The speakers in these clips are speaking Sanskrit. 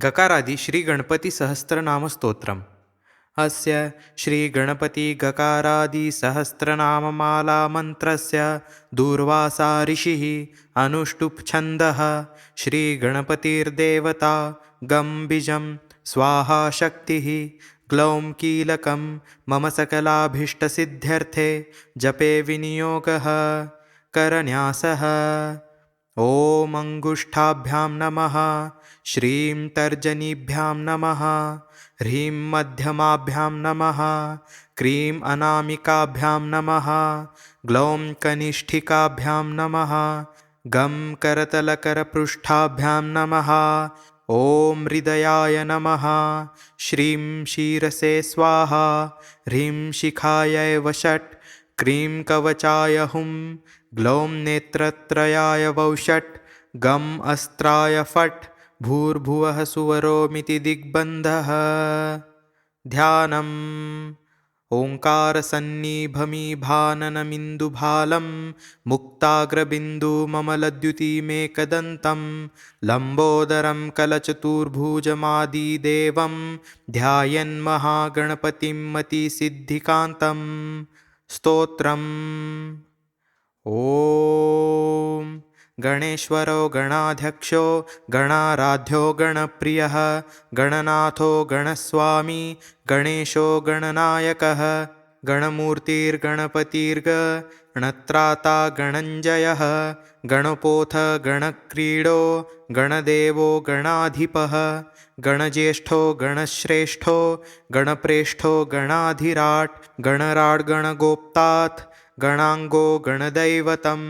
गकारादि श्रीगणपतिसहस्रनामस्तोत्रम्। अस्य श्रीगणपतिगकारादिसहस्रनाममालामन्त्रस्य दूर्वासा ऋषिः अनुष्टुप् छन्दः। श्रीगणपतिर्देवता गं बीजं स्वाहा शक्तिः ग्लौं कीलकं मम सकलाभीष्टसिद्ध्यर्थे जपे विनियोगः करन्यासः। ॐ अङ्गुष्ठाभ्यां नमः, श्रीं तर्जनीभ्यां नमः, ह्रीं मध्यमाभ्यां नमः, क्रीं अनामिकाभ्यां नमः, ग्लौं कनिष्ठिकाभ्यां नमः, गं करतलकरपृष्ठाभ्यां नमः। ॐ हृदयाय नमः, श्रीं शिरसे स्वाहा, ह्रीं शिखायै वषट्, क्रीं कवचाय हुं, ग्लौं नेत्रत्रयाय वौषट्, गम् अस्त्राय फट्, भूर्भुवः सुवरोमिति दिग्बन्धः। ध्यानम् ओङ्कारसन्निभमीभाननमिन्दुभालं मुक्ताग्रबिन्दुममलद्युतिमेकदन्तं लम्बोदरं कलचतुर्भुजमादिदेवं ध्यायन्महागणपतिं मतिसिद्धिकान्तं स्तोत्रम्। ॐ गणेश्वरो गणाध्यक्षो गणाराध्यो गणप्रियः गणनाथो गणस्वामी गणेशो गणनायकः गणमूर्तिर्गणपतिर्गणत्राता गणञ्जयः गणपोऽथ गणक्रीडो गणदेवो गणाधिपः गणज्येष्ठो गणश्रेष्ठो गणप्रेष्ठो गणाधिराट् गणराड् गणगोप्तात् गणाङ्गो गणदैवतं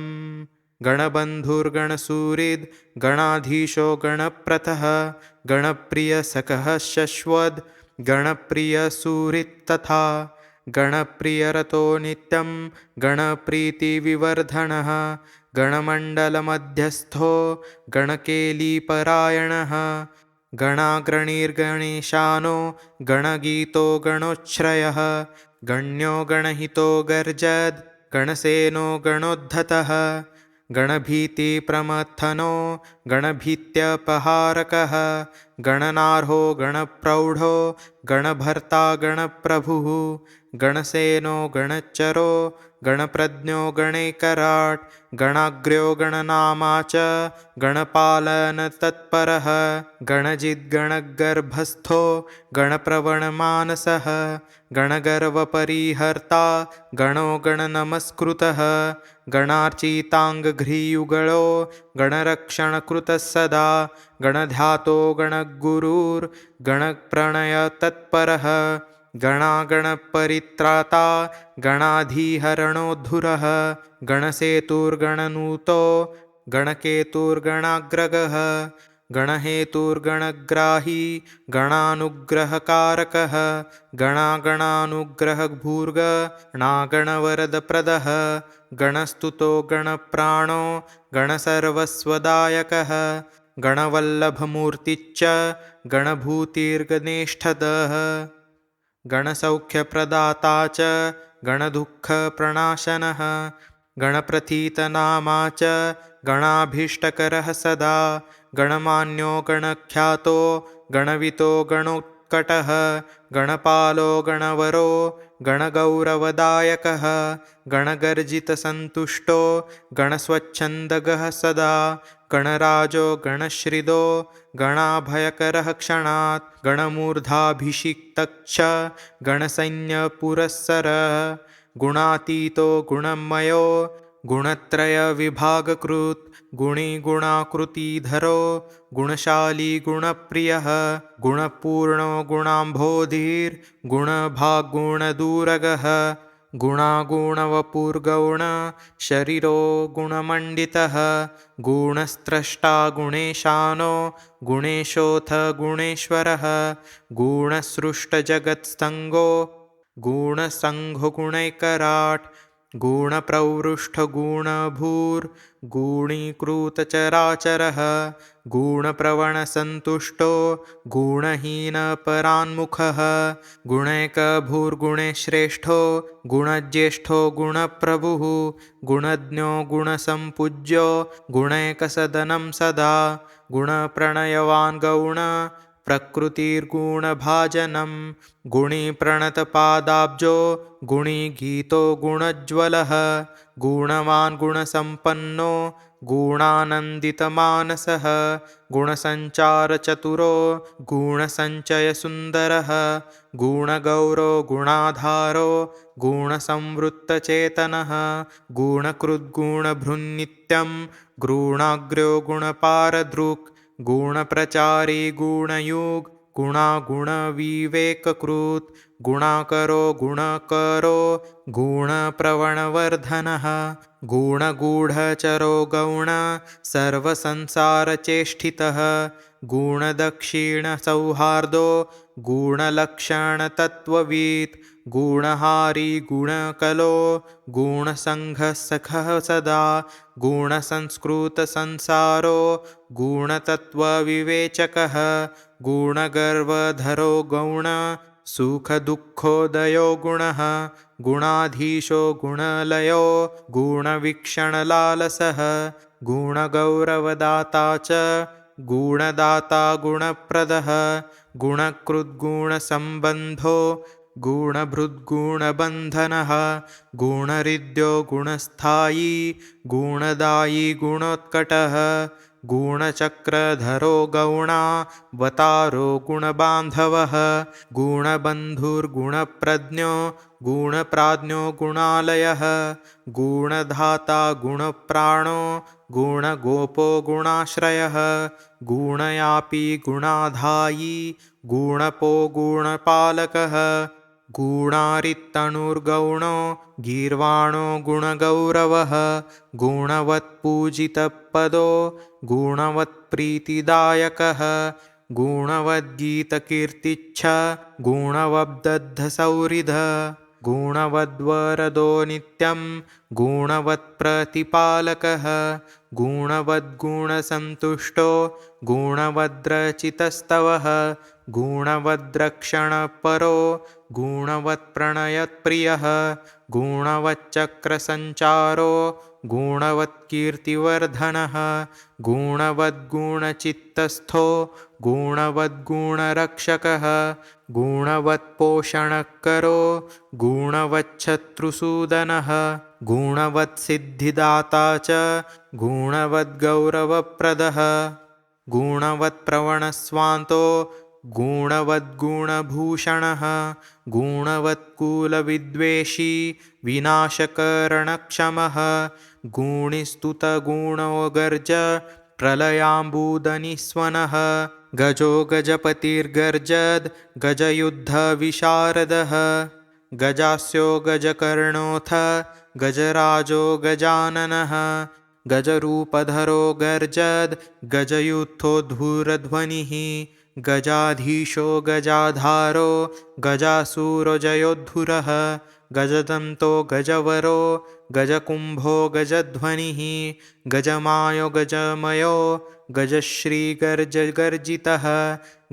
गणबन्धुर्गणसूरिद् गणाधीशो गणप्रथः गणप्रियसखः शश्वद् गणप्रियसूरित्तथा गणप्रियरतो नित्यं गणप्रीतिविवर्धनः गणमण्डलमध्यस्थो गणकेलीपरायणः गणाग्रणीर्गणेशानो गणगीतो गणोच्छ्रयः गण्यो गणहितो गर्जद् गणसेनो गणोद्धतः गणभीतिप्रमथनो गणभीत्यपहारकः गणनार्हो गणप्रौढो गणभर्ता गणप्रभुः गणसेनो गणचरो गणप्रज्ञो गणैकराट् गणाग्र्यो गणनामा च गणपालनतत्परः गणजिद्गणगर्भस्थो गणप्रवणमानसः गणगर्वपरिहर्ता गणो गणनमस्कृतः गणार्चिताङ्घ्रियुगलो गणरक्षणकृतः सदा गणध्यातो गणगुरुर्गणप्रणयतत्परः गणागणपरित्राता गणाधिहरणोद्धुरः गणसेतुर्गणनूतो गणकेतुर्गणाग्रगः गणहेतुर्गणग्राही गणानुग्रहकारकः गणागणानुग्रहभूर्गणागणवरदप्रदः गणस्तुतो गणप्राणो गणसर्वस्वदायकः गणवल्लभमूर्तिश्च गणभूतिर्गणेष्ठदः गणसौख्यप्रदाता च गणदुःखप्रणाशनः गणप्रथितनामा च गणाभीष्टकरः सदा गणमान्यो गणख्यातो गणवितो गणोत्कटः गणपालो गणवरो गणगौरवदायकः गणगर्जितसन्तुष्टो गणस्वच्छन्दगः सदा गणराजो गणश्रिदो गणाभयकरः क्षणात् गणमूर्धाभिषिक्तश्च गणसैन्यपुरस्सरः गुणातीतो गुणमयो गुणत्रयविभागकृत् गुणीगुणाकृतिधरो गुणशाली गुणप्रियः गुणपूर्णो गुणाम्भोधिर्गुणभाग्गुणदूरगः गुणागुणवपुर्गौण शरीरो गुणमण्डितः गुणस्त्रष्टा गुणेशानो गुणेशोऽथ गुणेश्वरः गुणसृष्टजगत्सङ्गो गुणसङ्घगुणैकराट् गुणप्रवृष्टगुणभूर्गुणीकृतचराचरः गुणप्रवणसन्तुष्टो गुणहीनपरान्मुखः गुणैकभूर्गुणेश्रेष्ठो गुणज्येष्ठो गुणप्रभुः गुणज्ञो गुणसम्पूज्यो गुणैकसदनं सदा गुणप्रणयवान् गौण प्रकृतिर्गुणभाजनं गुणी प्रणतपादाब्जो गुणी गीतो गुणज्वलः गुणवान् गुणसम्पन्नो गुणानन्दितमानसः गुणसञ्चारचतुरो गुणसञ्चयसुन्दरः गुणगौरो गुणाधारो गुणसंवृत्तचेतनः गुणकृद्गुणभृन्नित्यं गुणाग्र्यो गुणपारदृक् गुणप्रचारी गुणयुग् गुणागुणविवेककृत् गुणाकरो गुणकरो गुणप्रवणवर्धनः गुणगूढचरो गौण सर्वसंसारचेष्टितः गुणदक्षिणसौहार्दो गुणलक्षणतत्त्ववित् गुणहारी गुणकलो गुणसङ्घसखः सदा गुणसंस्कृतसंसारो गुणतत्त्वविवेचकः गुणगर्वधरो गौण सुखदुःखोदयो गुणः गुणाधीशो गुणलयो गुणवीक्षणलालसः गुणगौरवदाता च गुणदाता गुणप्रदः गुणकृद्गुणसम्बन्धो गुणभृद्गुणबन्धनः गुणहृद्यो गुणस्थायी गुणदायी गुणोत्कटः गुणचक्रधरो गौणावतारो गुणबान्धवः गुणबन्धुर्गुणप्रज्ञो गुणप्राज्ञो गुणालयः गुणधाता गुणप्राणो गुणगोपो गुणाश्रयः गुणयापी गुणाधायी गुणपो गुणपालकः गुणारित्तनुर्गौणो गीर्वाणो गुणगौरवः गुणवत्पूजितपदो गुणवत्प्रीतिदायकः गुणवद्गीतकीर्तिच्छ गुणवद्दद्धसौहृद गुणवद्वरदो नित्यं गुणवत्प्रतिपालकः गुणवद्गुणसन्तुष्टो गुणवद्रचितस्तवः गुणवद्रक्षणपरो गुणवत्प्रणयप्रियः गुणवच्चक्रसञ्चारो गुणवत्कीर्तिवर्धनः गुणवद्गुणचित्तस्थो गुणवद्गुणरक्षकः गुणवत्पोषणकरो गुणवच्छत्रुसूदनः गुणवत्सिद्धिदाता च गुणवद्गौरवप्रदः गुणवत्प्रवणस्वान्तो गुणवद्गुणभूषणः गुणवत्कुलविद्वेषी विनाशकरणक्षमः गुणिस्तुतगुणोगर्ज प्रलयाम्बुदनिस्वनः गजो गजपतिर्गर्जद् गजयुद्धविशारदः गजास्यो गजकर्णोऽथ गजराजो गजाननः गजरूपधरो गर्जद् गजयुद्धोद्धूरध्वनिः गजाधीशो गजाधारो गजासुरजयोद्धुरः गजदन्तो गजवरो गजकुम्भो गजध्वनिः गजमायो गजमयो गजश्रीगर्जगर्जितः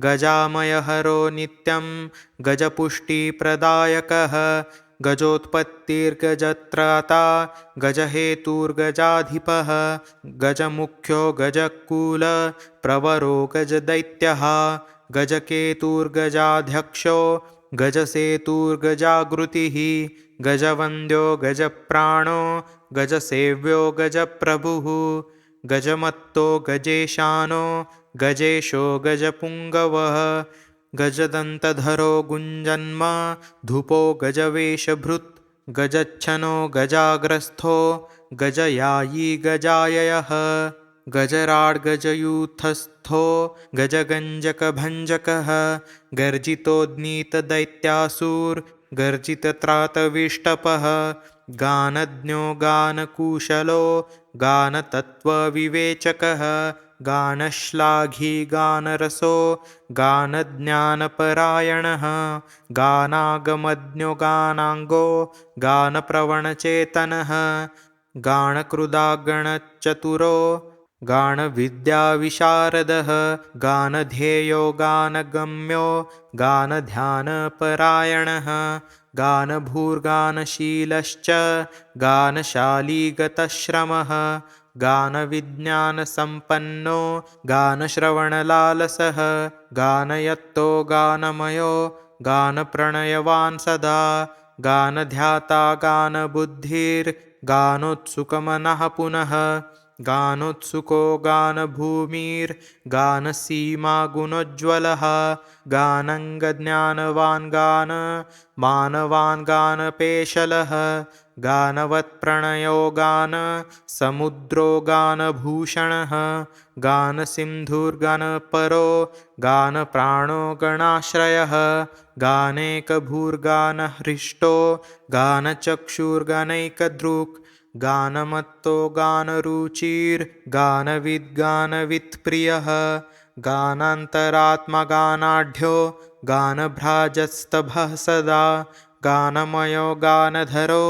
गजामयहरो नित्यं गजपुष्टिप्रदायकः गजोत्पत्तिर्गजत्राता गजहेतुर्गजाधिपः गजमुख्यो गजकुलप्रवरो गजदैत्यः गजकेतुर्गजाध्यक्षो गजसेतुर्गजागृतिः गजवन्द्यो गजप्राणो गजसेव्यो गजप्रभुः गजमत्तो गजेशानो गजेशो गजपुङ्गवः गजदन्तधरो गुञ्जन्म धूपो गजवेषभृत् गजच्छनो गजाग्रस्थो गजयायी गजाययः गजराड्गजयूथस्थो गजगञ्जकभञ्जकः गर्जितोद्नीतदैत्यासुर्गर्जितत्रातविष्टपः गानज्ञो गानकुशलो गानतत्त्वविवेचकः गानश्लाघी गानरसो गानज्ञानपरायणः गानागमज्ञो गानाङ्गो गानप्रवणचेतनः गानकृदागणचतुरो गानविद्याविशारदः गानध्येयो गानगम्यो गानध्यानपरायणः गानभूर्गानशीलश्च गानशाली गतश्रमः गानविज्ञानसम्पन्नो गानश्रवणलालसः गानयत्तो गानमयो गानप्रणयवान् सदा गानध्याता गानबुद्धिर्गानोत्सुकमनः पुनः गानोत्सुको गानभूमिर्गानसीमा गुणोज्ज्वलः गानङ्गज्ञानवान् गानमानवान् गानपेशलः गानवत्प्रणयो गानसमुद्रो गानभूषणः गानसिन्धुर्गानपरो गानप्राणो गणाश्रयः गानेकभूर्गानहृष्टो गानचक्षुर्गानैकदृक् गानमत्तो गानरुचिर्गानविद्गानवित्प्रियः गानान्तरात्मा गानाढ्यो गानभ्राजस्तभः सदा गानमयो गानधरो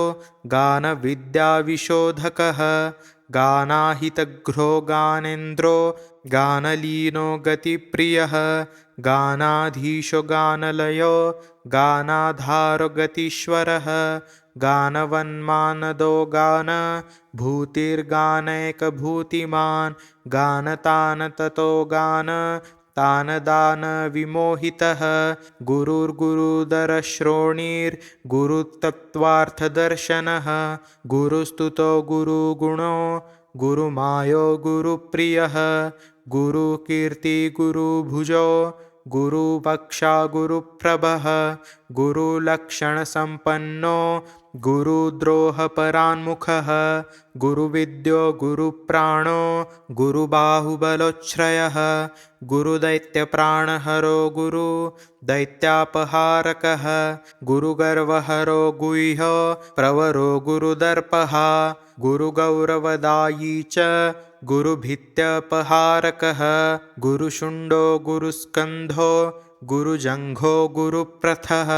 गानविद्याविशोधकः गानाहितघ्रो गानेन्द्रो गानलीनो गतिप्रियः गानाधीशो गानलयो गानाधारो गतीश्वरः गानवन्मानदो गानभूतिर्गानैकभूतिमान् गानतानततो गानतानदानविमोहितः गुरुर्गुरुदरश्रोणिर्गुरुतत्त्वार्थदर्शनः गुरुस्तुतो गुरुगुणो गुरुमायो गुरुप्रियः गुरुकीर्ति गुरुभुजो गुरुपक्षा गुरुप्रभः गुरुलक्षणसम्पन्नो गुरुद्रोहपरान्मुखः गुरुविद्यो गुरुप्राणो गुरुबाहुबलोच्छ्रयः गुरुदैत्यप्राणहरो गुरुदैत्यापहारकः गुरुगर्वहरो गुह्यो प्रवरो गुरुदर्पः गुरुगौरवदायी च गुरुभित्यपहारकः गुरुशुण्डो गुरुस्कन्धो गुरुजङ्घो गुरुप्रथः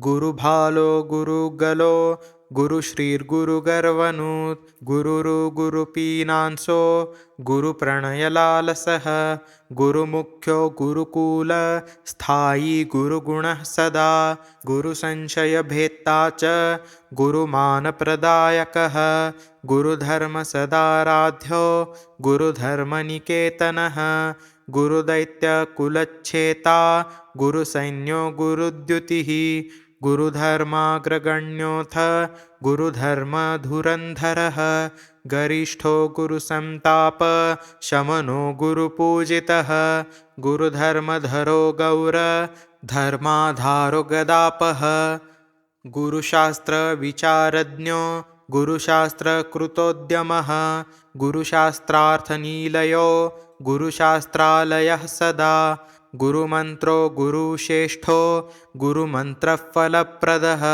गुरुभालो गुरुगलो गुरुश्रीर्गुरुगर्वनुत् गुरुरुगुरुपीनांसो गुरुप्रणयलालसः गुरुमुख्यो गुरुकुलस्थायी गुरुगुणः सदा गुरुसंशयभेत्ता च गुरुमानप्रदायकः गुरुधर्मसदाराध्यो गुरुधर्मनिकेतनः गुरुदैत्यकुलच्छेता गुरुसैन्यो गुरुद्युतिः गुरुधर्माग्रगण्योऽथ गुरुधर्मधुरन्धरः गरिष्ठो गुरुसन्तापशमनो गुरुपूजितः गुरुधर्मधरो गौरधर्माधारो गदापः गुरुशास्त्रविचारज्ञो गुरुशास्त्रकृतोद्यमः गुरुशास्त्रार्थनिलयो गुरुशास्त्रालयः सदा गुरुमन्त्रो गुरुश्रेष्ठो गुरुमन्त्रफलप्रदः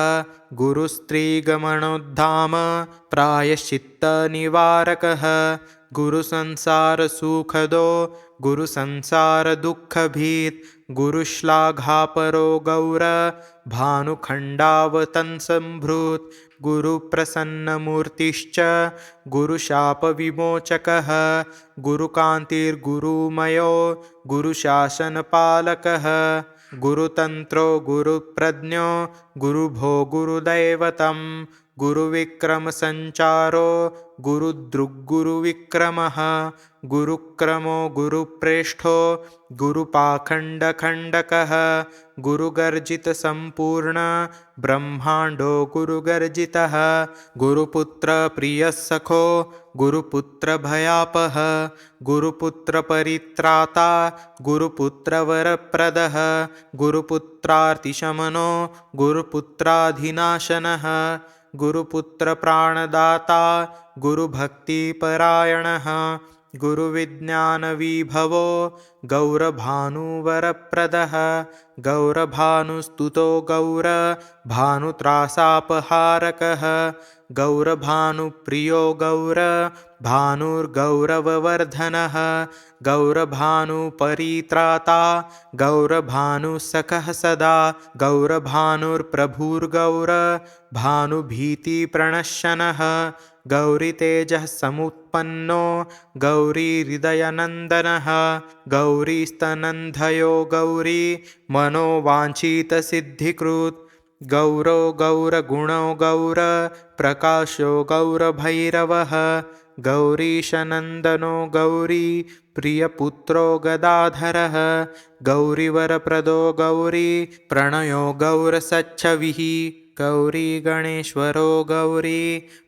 गुरुस्त्रीगमनोद्धाम प्रायश्चित्तनिवारकः गुरुसंसारसुखदो गुरुसंसारदुःखभीत् गुरुश्लाघापरो गौरभानुखण्डावतंसम्भृत् गुरुप्रसन्नमूर्तिश्च गुरुशापविमोचकः गुरुकान्तिर्गुरुमयो गुरुशासनपालकः गुरुतन्त्रो गुरुप्रज्ञो गुरुभो गुरुदैवतं गुरुविक्रमसञ्चारो गुरुदृग्गुरुविक्रमः गुरुक्रमो गुरुप्रेष्ठो गुरुपाखण्डखण्डकः गुरुगर्जितसम्पूर्ण ब्रह्माण्डो गुरुगर्जितः गुरुपुत्रप्रियः सखो गुरुपुत्रभयापः गुरुपुत्रपरित्राता गुरुपुत्रवरप्रदः गुरुपुत्रार्तिशमनो गुरुपुत्राधिनाशनः गुरुपुत्रप्राणदाता गुरुभक्तिपरायणः गुरुविज्ञानविभवो गौरभानुवरप्रदः गौरभानुस्तुतो गौरभानुत्रासापहारकः गौरभानुप्रियो गौरभानुर्गौरववर्धनः गौरभानुपरित्राता गौरभानुसखः सदा गौरभानुर्प्रभुर्गौरभानुभीतिप्रणश्यनः गौरीतेजः समुत्पन्नो गौरीहृदयनन्दनः गौरीस्तनन्धयो गौरी मनोवाञ्छितसिद्धिकृत् गौरो गौरगुणो गौरप्रकाशो गौरभैरवः गौरीशनन्दनो गौरी प्रियपुत्रो गदाधरः गौरीवरप्रदो गौरी प्रणयो गौरसच्छविः गौरीगणेश्वरो गौरी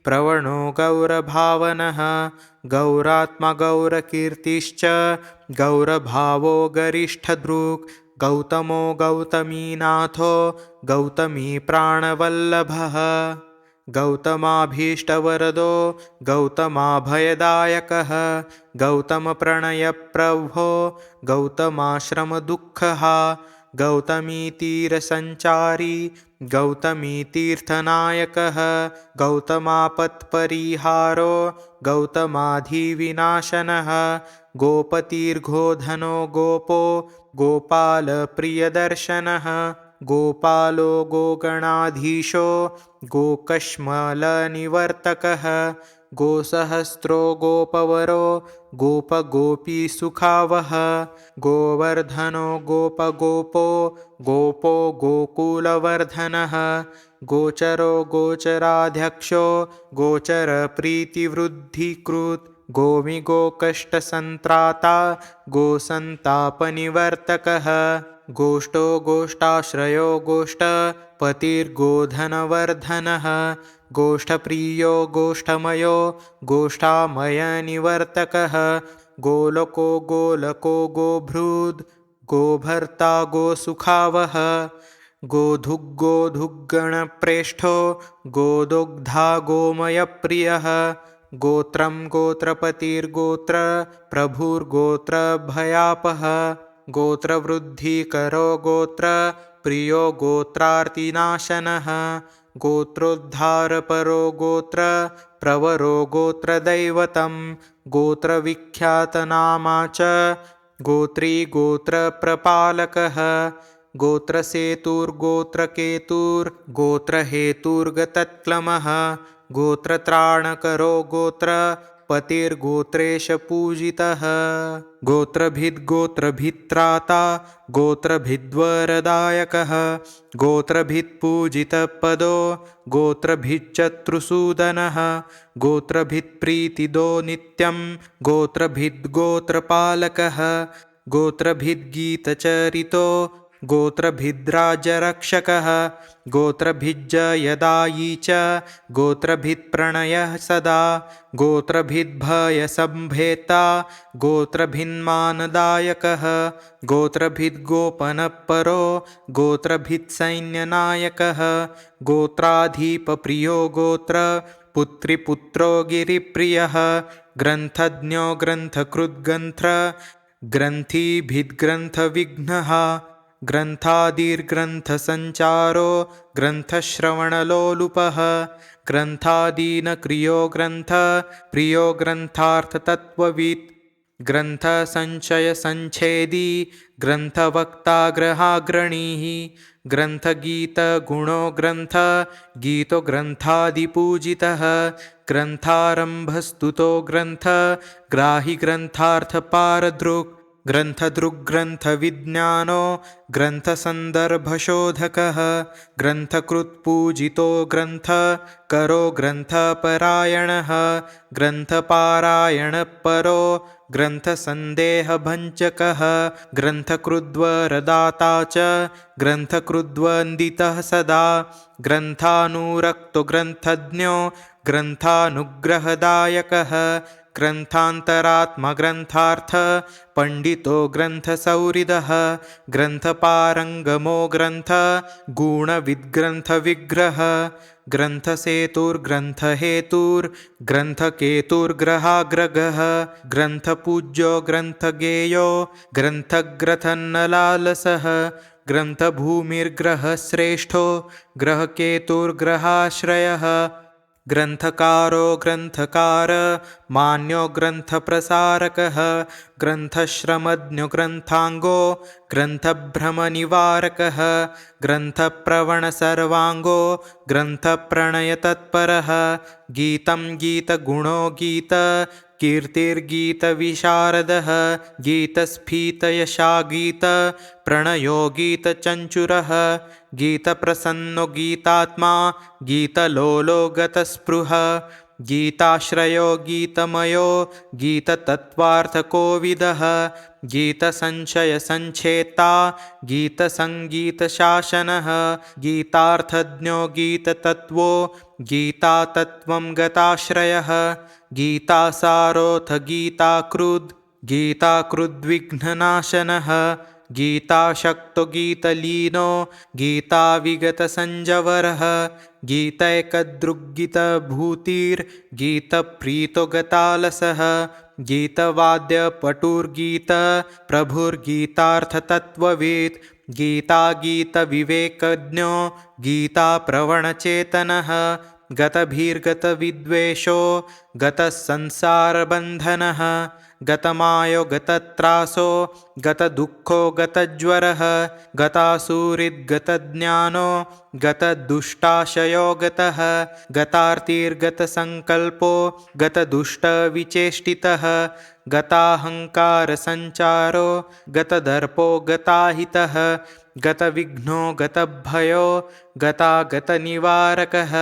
प्रवणो गौरभावनः गौरात्मा गौरकीर्तिश्च गौरभावो गरिष्ठदृक् गौतमो गौतमीनाथो गौतमी प्राणवल्लभः गौतमाभीष्टवरदो गौतमाभयदायकः गौतमप्रणयप्रभो गौतमाश्रमदुःखः गौतमीतीरसञ्चारी गौतमीतीर्थनायकः गौतमापत्परिहारो गौतमाधिविनाशनः गोपतीर्घोधनो गोपो गोपालप्रियदर्शनः गोपालो गोगणाधीशो गोकश्मलनिवर्तकः गोसहस्रो गोपवरो गोपगोपीसुखावः गोवर्धनो गोपगोपो गोपो गोकुलवर्धनः गोचरो गोचराध्यक्षो गोचरप्रीतिवृद्धिकृत् गोविगोकष्टसन्त्राता गोसन्तापनिवर्तकः गोष्ठो गोष्ठाश्रयो गोष्ठपतिर्गोधनवर्धनः गोष्ठप्रियो गोष्ठमयो गोष्ठामयनिवर्तकः गोलोको गोलको गोभृद् गोभर्ता गोसुखावः गोधुग्गोधुग्गणप्रेष्ठो गोदुग्धा गोमयप्रियः गोत्रं गोत्रपतिर्गोत्र प्रभुर्गोत्रभयापः गोत्रवृद्धिकरो गोत्र प्रियो गोत्रार्तिनाशनः गोत्रोद्धारपरो गोत्र प्रवरो गोत्रदैवतं गोत्रविख्यातनामा च गोत्री गोत्रप्रपालकः गोत्रसेतुर्गोत्रकेतुर्गोत्रहेतुर्गतत्क्लमः गोत्रत्राणकरो गोत्र पतिर्गोत्रेशपूजितः गोत्रभिद्गोत्रभित्राता गोत्रभिद्वरदायकः गोत्रभित्पूजितपदो गोत्रभिच्चत्रुसूदनः गोत्रभित्प्रीतिदो नित्यं गोत्रभिद्गोत्रपालकः गोत्रभिद्गीतचरितो गोत्रभिद्राजरक्षकः गोत्रभिज्जयदायी च गोत्रभित्प्रणयः सदा गोत्रभिद्भयसम्भेता गोत्रभिन्मानदायकः गोत्रभिद्गोपनपरो गोत्रभित्सैन्यनायकः गोत्राधिपप्रियो गोत्र पुत्रिपुत्रो गिरिप्रियः ग्रन्थज्ञो ग्रन्थकृद्ग्रन्थ ग्रन्थिभिद्ग्रन्थविघ्नः ग्रन्थादिर्ग्रन्थसञ्चारो ग्रन्थश्रवणलोलुपः ग्रन्थादीनक्रियो ग्रन्थ प्रियो ग्रन्थार्थतत्त्ववित् ग्रन्थसञ्चयसञ्छेदी ग्रन्थवक्ताग्रहाग्रणीः ग्रन्थगीतगुणो ग्रन्थ गीतो ग्रन्थादिपूजितः ग्रन्थारम्भस्तुतो ग्रन्थ ग्राहि ग्रन्थार्थपारदृक् ग्रन्थदृग्ग्रन्थविज्ञानो ग्रन्थसन्दर्भशोधकः ग्रन्थकृत्पूजितो ग्रन्थ करो ग्रन्थपरायणः ग्रन्थपारायणपरो ग्रन्थसन्देहभञ्जकः ग्रन्थकृद्वरदाता च ग्रन्थकृद्वन्दितः सदा ग्रन्थानुरक्तो ग्रन्थज्ञो ग्रन्थानुग्रहदायकः ग्रन्थान्तरात्मा ग्रन्थार्थ पण्डितो ग्रन्थसौहृदः ग्रन्थपारङ्गमो ग्रन्थ गुणविद्ग्रन्थविग्रह ग्रन्थसेतुर्ग्रन्थहेतुर्ग्रन्थकेतुर्ग्रहाग्रगः ग्रन्थपूज्यो ग्रन्थगेयो ग्रन्थग्रथन्नलालसः ग्रन्थभूमिर्ग्रहश्रेष्ठो ग्रहकेतुर्ग्रहाश्रयः ग्रन्थकारो ग्रन्थकार मान्यो ग्रन्थप्रसारकः ग्रन्थश्रमज्ञो ग्रन्थाङ्गो ग्रन्थभ्रमनिवारकः ग्रन्थप्रवणसर्वाङ्गो ग्रन्थप्रणयतत्परः गीतं गीतगुणो गीत कीर्तिर्गीतविशारदः गीतस्फीतयशा गीत प्रणयो गीतचञ्चुरः गीतप्रसन्नो गीतात्मा गीतलोलो गतस्पृह गीताश्रयो गीतमयो गीततत्त्वार्थकोविदः गीतसंशयसञ्छेता गीतसङ्गीतशासनः गीतार्थज्ञो गीततत्त्वो गीतातत्त्वं गताश्रयः गीतासारोऽथ गीताकृद् गीताकृद्विघ्ननाशनः गीताशक्तो गीतलीनो गीताविगतसञ्जवरः गीतैकदृग्गीतभूतिर्गीतप्रीतो गतालसः गीतवाद्यपटुर्गीतप्रभुर्गीतार्थतत्त्ववित् गीतागीतविवेकज्ञो गीताप्रवणचेतनः गतभीर्गतविद्वेषो गतसंसारबन्धनः गतमायो गतत्रासो गतदुःखो गतज्वरः गतासुहृद्गतज्ञानो गतदुष्टाशयो गतः गतार्तिर्गतसङ्कल्पो गतदुष्टविचेष्टितः गताहङ्कारसञ्चारो गतदर्पो गताहितः गतविघ्नो गतभयो गतागतनिवारकः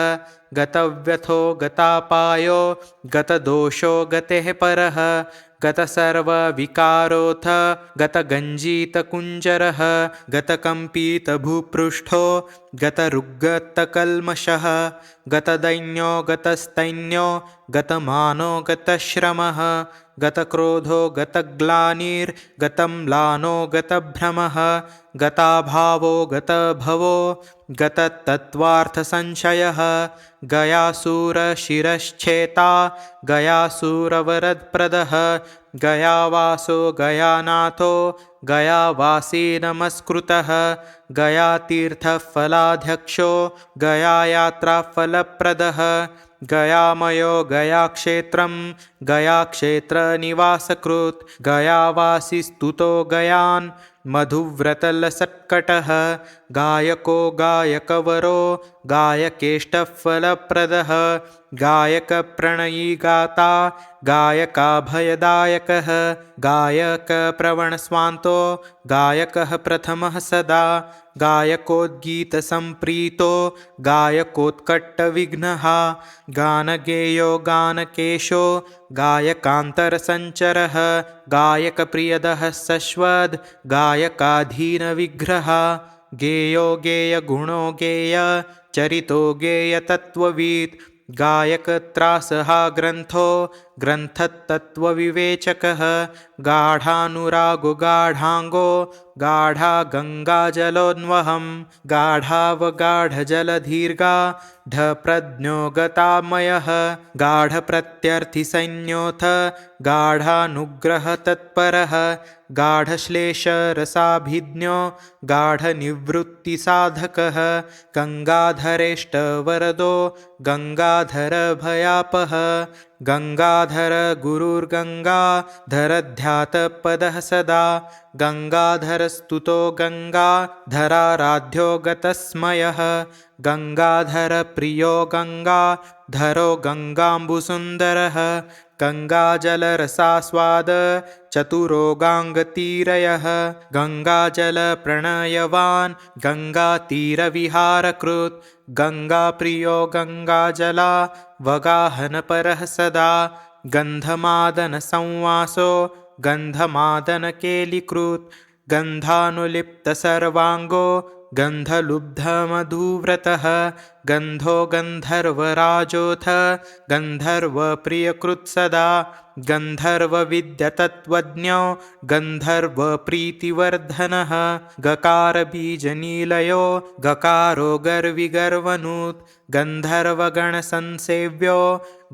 गतव्यथो गतापायो गतदोषो गतेः परः गतसर्वविकारोऽथ गतगञ्जीतकुञ्जरः गतकम्पितभूपृष्ठो गतरुग्गतकल्मषः गतदैन्यो गतस्तैन्यो गतमानो गतश्रमः गतक्रोधो गतग्लानिर्गतं म्लानो गतभ्रमः गताभावो गतभवो गततत्त्वार्थसंशयः गयासुरशिरश्चेता गयासुरवरदप्रदः गयावासो गयानाथो गयावासी नमस्कृतः गयातीर्थफलाध्यक्षो गयायात्राफलप्रदः गयामयो गयाक्षेत्रं गयाक्षेत्रनिवासकृत् गयावासिस्तुतो गयान् मधुव्रतलसत्कटः गायको गायकवरो गायकेष्टफलप्रदः गायकप्रणयी गाता गायकाभयदायकः गायकप्रवणस्वान्तो गायकः प्रथमः सदा गायकोद्गीतसम्प्रीतो गायकोत्कट्टविघ्नः गानगेयो गानकेशो गायकान्तरसञ्चरः गायकप्रियदः सश्वद् गायकाधीनविग्रहः गेयो गेयगुणो गेय चरितो गेयतत्त्ववित् गायकत्रासः ग्रन्थो ग्रन्थतत्त्वविवेचकः गाढानुरागो गाढाङ्गो गाढा गङ्गाजलोन्वहं गाढावगाढजलधीर्गाढप्रज्ञो गतामयः गाढप्रत्यर्थिसैन्योऽथ गाढानुग्रहतत्परः गाढश्लेषरसाभिज्ञो गाढनिवृत्तिसाधकः गङ्गाधरेष्टवरदो गङ्गाधरभयापः गङ्गाधर गुरुर्गङ्गाधरध्यातपदः सदा गङ्गाधरस्तुतो गङ्गाधराराध्यो गतस्मयः गङ्गाधरप्रियो गङ्गाधरो गङ्गाम्बुसुन्दरः गङ्गाजलरसास्वाद चतुरो गाङ्गतीरयः गङ्गाजलप्रणयवान् गङ्गातीरविहारकृत् गङ्गाप्रियो गङ्गाजला वगाहनपरः सदा गन्धमादनसंवासो गन्धमादनकेलिकृत् गन्धानुलिप्तसर्वाङ्गो गन्धलुब्धमधुव्रतः गन्धो गन्धर्वराजोऽथ गन्धर्वप्रियकृत् सदा गन्धर्वविद्यतत्त्वज्ञो गन्धर्वप्रीतिवर्धनः गकारबीजनीलयो गकारो गर्विगर्वनुत् गन्धर्वगणसंसेव्यो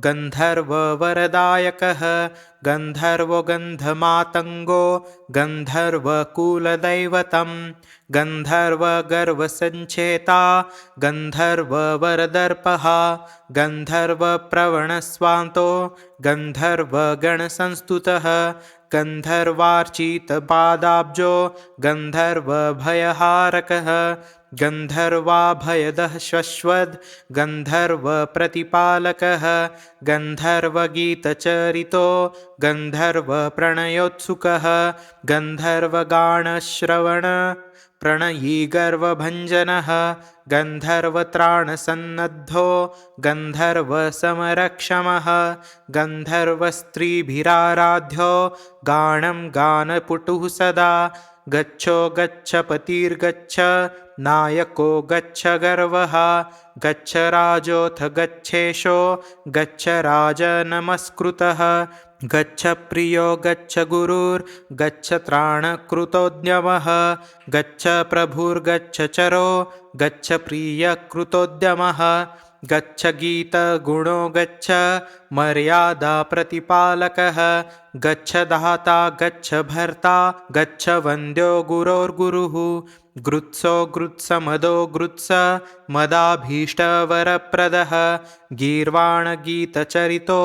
गन्धर्ववरदायकः गन्धर्वो गन्धमातङ्गो गन्धर्वकुलदैवतं गन्धर्वगर्वसञ्चेता गन्धर्ववरदर्पः गन्धर्वप्रवणस्वान्तो गन्धर्वगणसंस्तुतः गन्धर्वार्चितपादाब्जो गन्धर्वभयहारकः गन्धर्वाभयदः शश्वद् गन्धर्वप्रतिपालकः गन्धर्वगीतचरितो गन्धर्वप्रणयोत्सुकः गन्धर्वगानश्रवण प्रणयी गर्वभञ्जनः गन्धर्वत्राणसन्नद्धो गन्धर्वसमरक्षमः गन्धर्वस्त्रीभिराराध्यो गानं गानपुटुः सदा गच्छो गच्छपतिर्गच्छ नायको गच्छ गर्वः गच्छ राजोऽथ गच्छेशो गच्छ राजनमस्कृतः गच्छ प्रियो गच्छ गुरुर्गच्छ त्राणकृतोद्यमः गच्छ प्रभुर्गच्छ चरो गच्छ प्रियकृतोद्यमः गच्छ गीतगुणो गच्छ मर्यादा प्रतिपालकः गच्छ दाता गच्छ भर्ता गच्छ वन्द्यो गुरोर्गुरुः गृत्सो गृत्समदो गृत्स मदाभीष्टवरप्रदः गीर्वाणगीतचरितो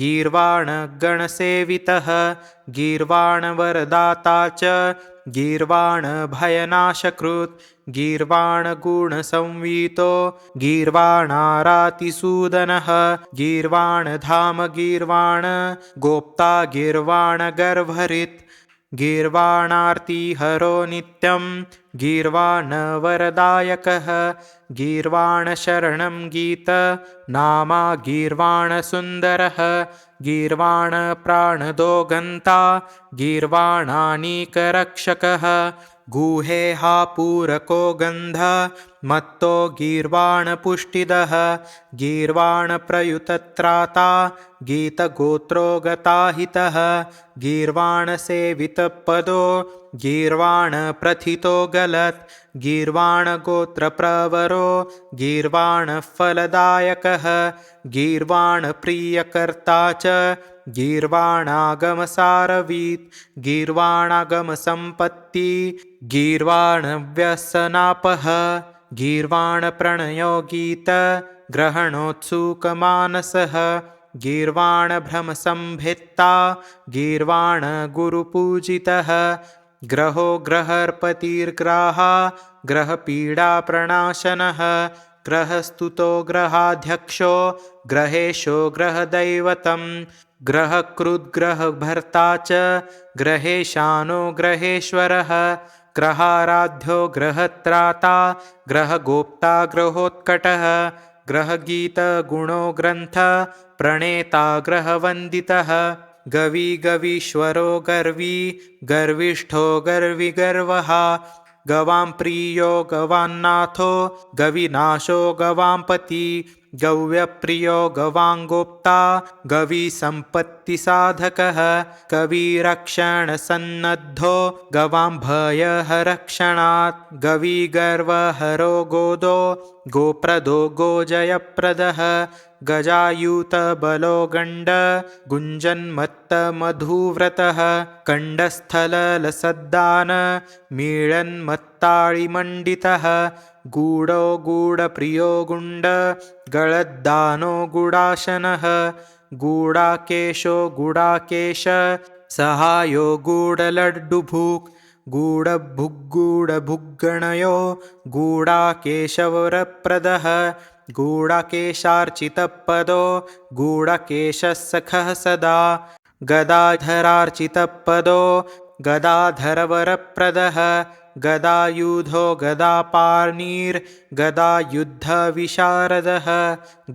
गीर्वाणगणसेवितः गीर्वाणवरदाता च गीर्वाणभयनाशकृत् गीर्वाणगुणसंवीतो गीर्वाणारातिसूदनः गीर्वाणधाम गीर्वाण गोप्ता गीर्वाणगर्भरित् गीर्वाणार्तिहरो नित्यं गीर्वाणवरदायकः गीर्वाणशरणं गीतनामा गीर्वाणसुन्दरः गीर्वाणप्राणदो गन्ता गीर्वाणानीकरक्षकः गुहेहा पूरको गन्ध मत्तो गीर्वाणपुष्टिदः गीर्वाणप्रयुतत्राता गीतगोत्रो गताहितः गीर्वाणसेवितपदो गीर्वाणप्रथितो गलत् गीर्वाणगोत्रप्रवरो गीर्वाणफलदायकः गीर्वाणप्रियकर्ता च गीर्वाणागमसारवीत् गीर्वाणागमसम्पत्ति गीर्वाणव्यसनापः गीर्वाणप्रणयो गीतग्रहणोत्सुकमानसः गीर्वाणभ्रमसंभित्ता गीर्वाणगुरुपूजितः ग्रहो ग्रहर्पतिर्ग्राहा ग्रहपीडाप्रणाशनः ग्रहस्तुतो ग्रहाध्यक्षो ग्रहेशो ग्रहदैवतं ग्रहकृद्ग्रहभर्ता च ग्रहेशानो ग्रहेश्वरः ग्रहाराध्यो ग्रहत्राता ग्रहगोप्ता ग्रहोत्कटः ग्रहगीतगुणो ग्रन्थ प्रणेता ग्रहवन्दितः गवी गवीश्वरो गर्वी गर्विष्ठो गर्विगर्वः गवां प्रियो गवान्नाथो गविनाशो गवांपति गव्यप्रियो गवांगोप्ता गवीसम्पत्तिसाधकः कविरक्षणसन्नद्धो गवांभयहरक्षणात् गवीगर्वहरो गोदो गोप्रदो गोजयप्रदः गजायूतबलो गण्ड गुञ्जन्मत्तमधुव्रतः कण्डस्थललसद्दान मीळन्मत्ताळिमण्डितः गूढो गूढप्रियो गुण्ड गळद्दानो गुडाशनः गूढाकेशो गुडाकेश सहायो गूढलड्डुभुक् गूढभुग्गूढभुग्गणयो गूढाकेशवरप्रदः गूढाकेशार्चितपदो गूढाकेशसखः सदा गदाधरार्चितपदो गदाधरवरप्रदः गदायुधो गदापार्णिर्गदायुद्धविशारदः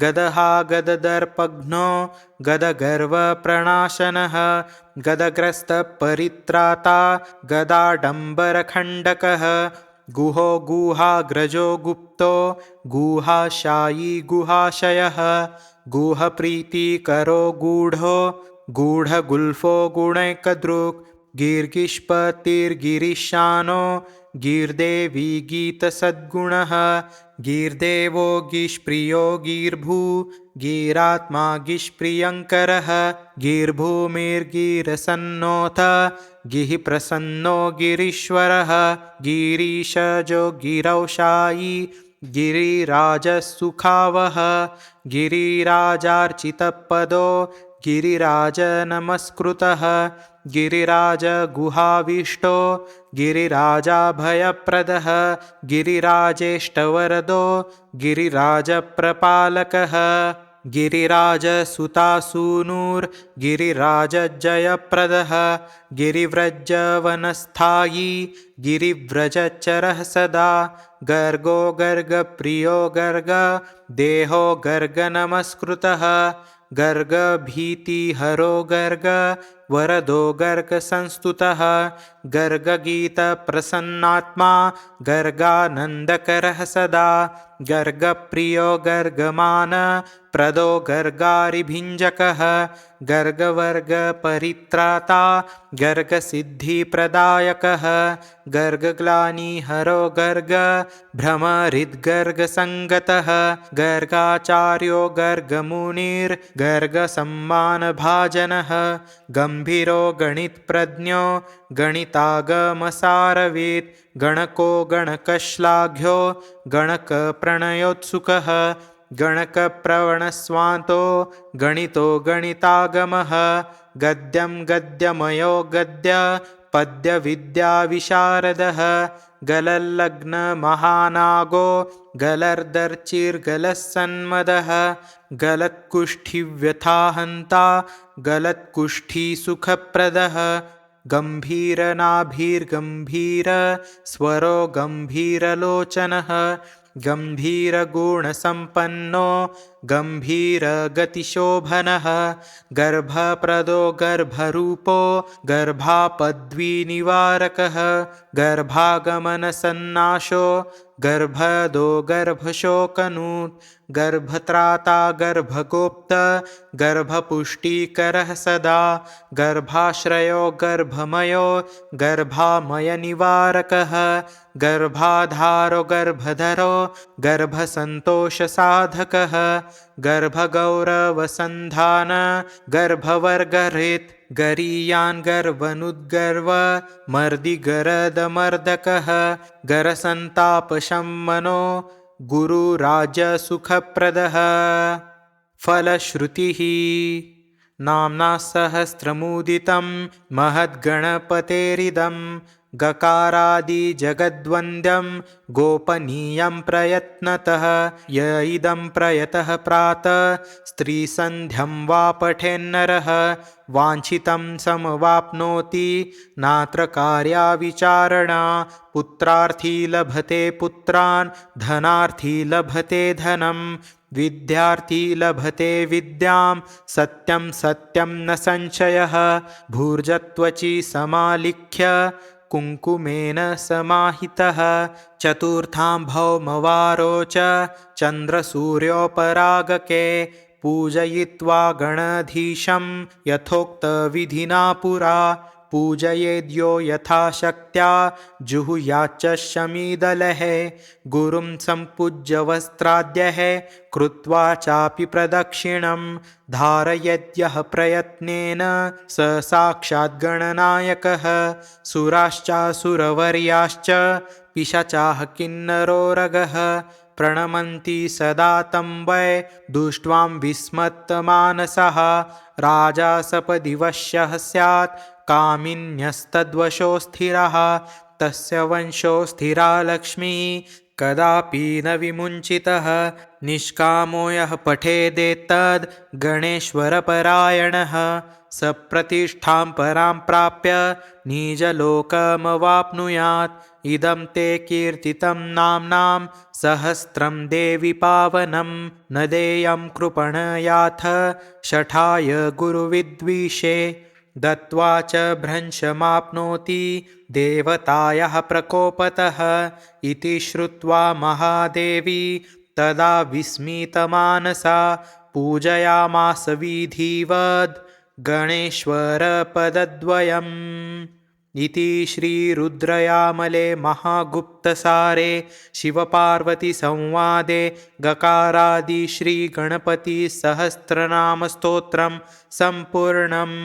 गदहा गददर्पघ्नो गदगर्वप्रणाशनः गदग्रस्तपरित्राता गदाडम्बरखण्डकः गुहो गुहाग्रजो गुप्तो गुहाशायी गुहाशयः गुहप्रीतिकरो गूढो गूढगुल्फो गुणैकदृक् गीर्गिष्पतिर्गिरीशानो गीर्देवी गीतसद्गुणः गीर्देवो गीष्प्रियो गीर्भू गीरात्मा गीष्प्रियङ्करः गीर्भूमिर्गीरसन्नोऽथ गिःप्रसन्नो गिरीश्वरः गिरीशजो गिरौशायी गिरिराजसुखावः गिरिराजार्चितपदो गिरिराजनमस्कृतः गिरिराजगुहाविष्टो गिरिराजाभयप्रदः गिरिराजेष्टवरदो गिरिराजप्रपालकः गिरिराजसुतासूनुर्गिरिराजजयप्रदः गिरिव्रजवनस्थायी गिरिव्रजचरः सदा गर्गो गर्गप्रियो गर्ग देहो गर्गनमस्कृतः गर्गभीतिहरो गर्ग वरदो गर्गसंस्तुतः गर्गगीतप्रसन्नात्मा गर्गानन्दकरः सदा गर्गप्रियो गर्गमान प्रदो गर्गारिभिञ्जकः गर्गवर्गपरित्राता गर्गसिद्धिप्रदायकः गर्गग्लानिहरो गर्ग भ्रमहृद्गर्गसङ्गतः गर्गाचार्यो गर्गमुनिर्गर्गसम्मानभाजनः गम्भीरो गणितप्रज्ञो गणितागमसारवेत् गणको गणकश्लाघ्यो गणकप्रणयोत्सुकः गणकप्रवणस्वान्तो गणितो गणितागमः गद्यं गद्यमयो गद्य पद्यविद्याविशारदः गलल्लग्नमहानागो गलर्दर्चिर्गलत्सन्मदः गलत्कुष्ठिव्यथाहन्ता गलत्कुष्ठिसुखप्रदः गम्भीरनाभिर्गम्भीरस्वरो गम्भीरलोचनः गम्भीरगुणसम्पन्नो गम्भीरगतिशोभनः गर्भप्रदो गर्भरूपो गर्भापद्विनिवारकः गर्भागमनसन्नाशो गर्भदो गर्भशोकनुत् गर्भत्राता गर्भगोप्त गर्भपुष्टिकरः सदा गर्भाश्रयो गर्भमयो गर्भामयनिवारकः गर्भाधारो गर्भधरो गर्भसन्तोषसाधकः गर्भगौरवसन्धान गर्भवर्गहृत् गरीयान् गर्वनुद्गर्व मर्दिगरदमर्दकः गरसन्तापशमनो गुरुराजसुखप्रदः फलश्रुतिः नाम्ना सहस्रमुदितं महद्गणपतेरिदं गकारादिजगद्वन्द्यं गोपनीयं प्रयत्नतः य इदं प्रयतः प्रातः स्त्रीसन्ध्यं वा पठेन्नरः वाञ्छितं समवाप्नोति नात्र कार्या विचारणा पुत्रार्थी लभते पुत्रान् धनार्थी लभते धनं विद्यार्थी लभते विद्यां सत्यं सत्यं न संशयः भूर्जत्वचि समालिख्य कुङ्कुमेन समाहितः चतुर्थां भौमवारो च चन्द्रसूर्योपरागके पूजयित्वा गणधीशं यथोक्तविधिना पुरा पूजयेद्यो यथाशक्त्या जुहुयाच्च शमीदलः गुरुं सम्पूज्य वस्त्राद्यः कृत्वा चापि प्रदक्षिणं धारयत्यः प्रयत्नेन स साक्षात् गणनायकः सुराश्चासुरवर्याश्च पिशाचाः किन्नरोरगः प्रणमन्ति सदा तं वै दृष्ट्वां विस्मत्तमानसः राजा सपदि वश्यः स्यात् कामिन्यस्तद्वशो स्थिरः तस्य वंशो स्थिरा लक्ष्मीः कदापि न विमुञ्चितः निष्कामो यः पठेदेतद् गणेश्वरपरायणः स प्रतिष्ठां परां प्राप्य निजलोकमवाप्नुयात् इदं ते कीर्तितं नाम्नां सहस्रं देवि पावनं न देयं कृपणयाथ शठाय गुरुविद्विषे दत्वा च भ्रंशमाप्नोति देवतायाः प्रकोपतः इति श्रुत्वा महादेवी तदा विस्मितमानसा पूजयामास विधिवद् गणेश्वरपदद्वयम् इति श्रीरुद्रयामले महागुप्तसारे शिवपार्वतीसंवादे गकारादि श्रीगणपतिसहस्रनामस्तोत्रं सम्पूर्णम्।